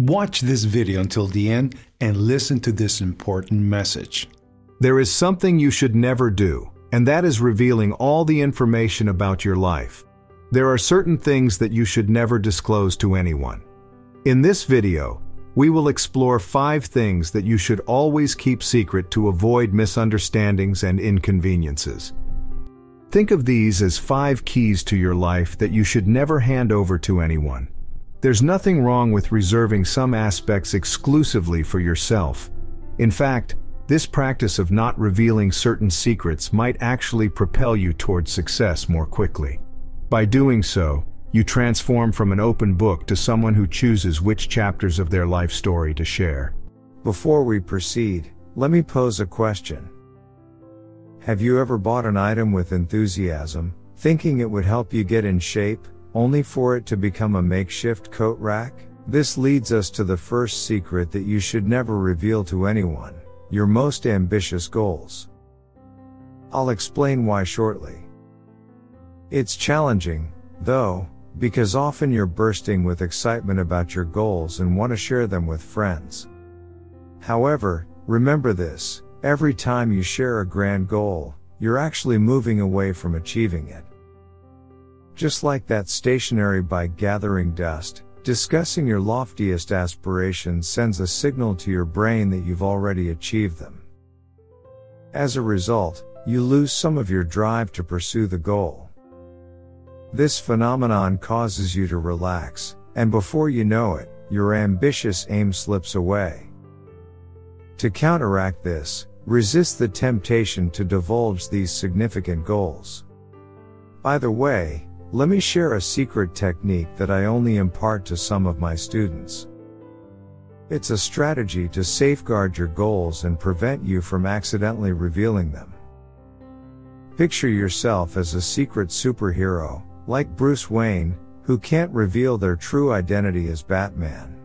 Watch this video until the end and listen to this important message. There is something you should never do, and that is revealing all the information about your life. There are certain things that you should never disclose to anyone. In this video, we will explore 5 things that you should always keep secret to avoid misunderstandings and inconveniences. Think of these as 5 keys to your life that you should never hand over to anyone. There's nothing wrong with reserving some aspects exclusively for yourself. In fact, this practice of not revealing certain secrets might actually propel you towards success more quickly. By doing so, you transform from an open book to someone who chooses which chapters of their life story to share. Before we proceed, let me pose a question. Have you ever bought an item with enthusiasm, thinking it would help you get in shape, only for it to become a makeshift coat rack? This leads us to the first secret that you should never reveal to anyone: your most ambitious goals. I'll explain why shortly. It's challenging, though, because often you're bursting with excitement about your goals and want to share them with friends. However, remember this: every time you share a grand goal, you're actually moving away from achieving it. Just like that stationary bike gathering dust, discussing your loftiest aspirations sends a signal to your brain that you've already achieved them. As a result, you lose some of your drive to pursue the goal. This phenomenon causes you to relax, and before you know it, your ambitious aim slips away. To counteract this, resist the temptation to divulge these significant goals. By the way, let me share a secret technique that I only impart to some of my students. It's a strategy to safeguard your goals and prevent you from accidentally revealing them. Picture yourself as a secret superhero, like Bruce Wayne, who can't reveal their true identity as Batman.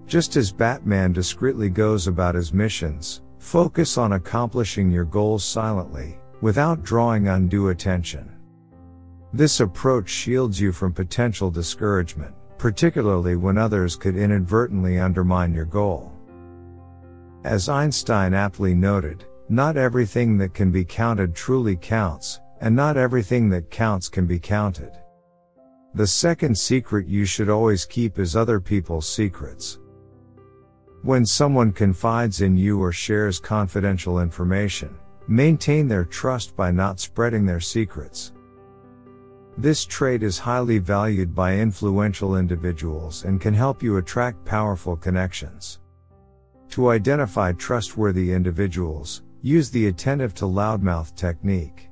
Just as Batman discreetly goes about his missions, focus on accomplishing your goals silently, without drawing undue attention. This approach shields you from potential discouragement, particularly when others could inadvertently undermine your goal. As Einstein aptly noted, not everything that can be counted truly counts, and not everything that counts can be counted. The second secret you should always keep is other people's secrets. When someone confides in you or shares confidential information, maintain their trust by not spreading their secrets. This trait is highly valued by influential individuals and can help you attract powerful connections. To identify trustworthy individuals, use the attentive to loudmouth technique.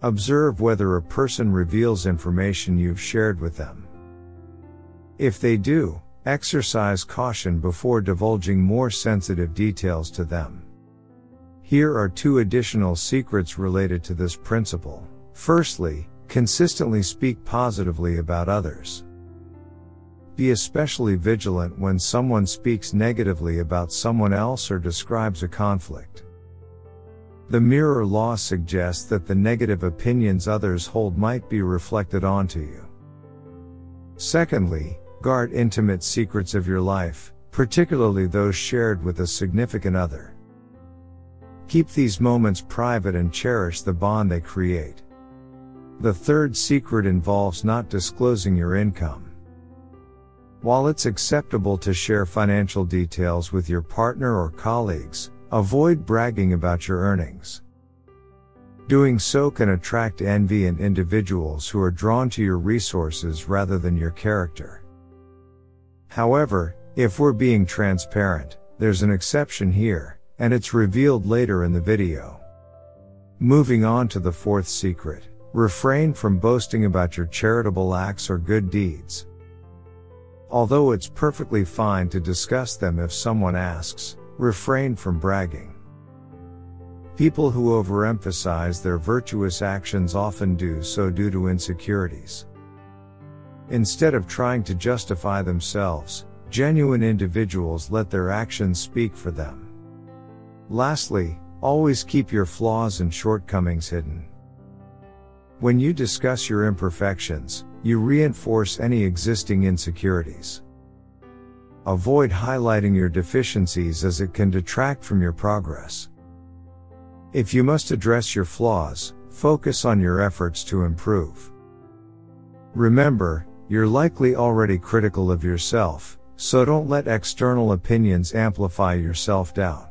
Observe whether a person reveals information you've shared with them. If they do, exercise caution before divulging more sensitive details to them. Here are 2 additional secrets related to this principle. Firstly, consistently speak positively about others. Be especially vigilant when someone speaks negatively about someone else or describes a conflict. The mirror law suggests that the negative opinions others hold might be reflected onto you. Secondly, guard intimate secrets of your life, particularly those shared with a significant other. Keep these moments private and cherish the bond they create. The third secret involves not disclosing your income. While it's acceptable to share financial details with your partner or colleagues, avoid bragging about your earnings. Doing so can attract envy and individuals who are drawn to your resources rather than your character. However, if we're being transparent, there's an exception here, and it's revealed later in the video. Moving on to the fourth secret: refrain from boasting about your charitable acts or good deeds. Although it's perfectly fine to discuss them if someone asks, refrain from bragging. People who overemphasize their virtuous actions often do so due to insecurities. Instead of trying to justify themselves, genuine individuals let their actions speak for them. Lastly, always keep your flaws and shortcomings hidden. When you discuss your imperfections, you reinforce any existing insecurities. Avoid highlighting your deficiencies as it can detract from your progress. If you must address your flaws, focus on your efforts to improve. Remember, you're likely already critical of yourself, so don't let external opinions amplify your self-doubt.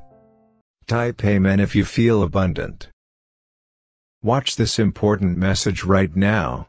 Type Amen if you feel abundant. Watch this important message right now.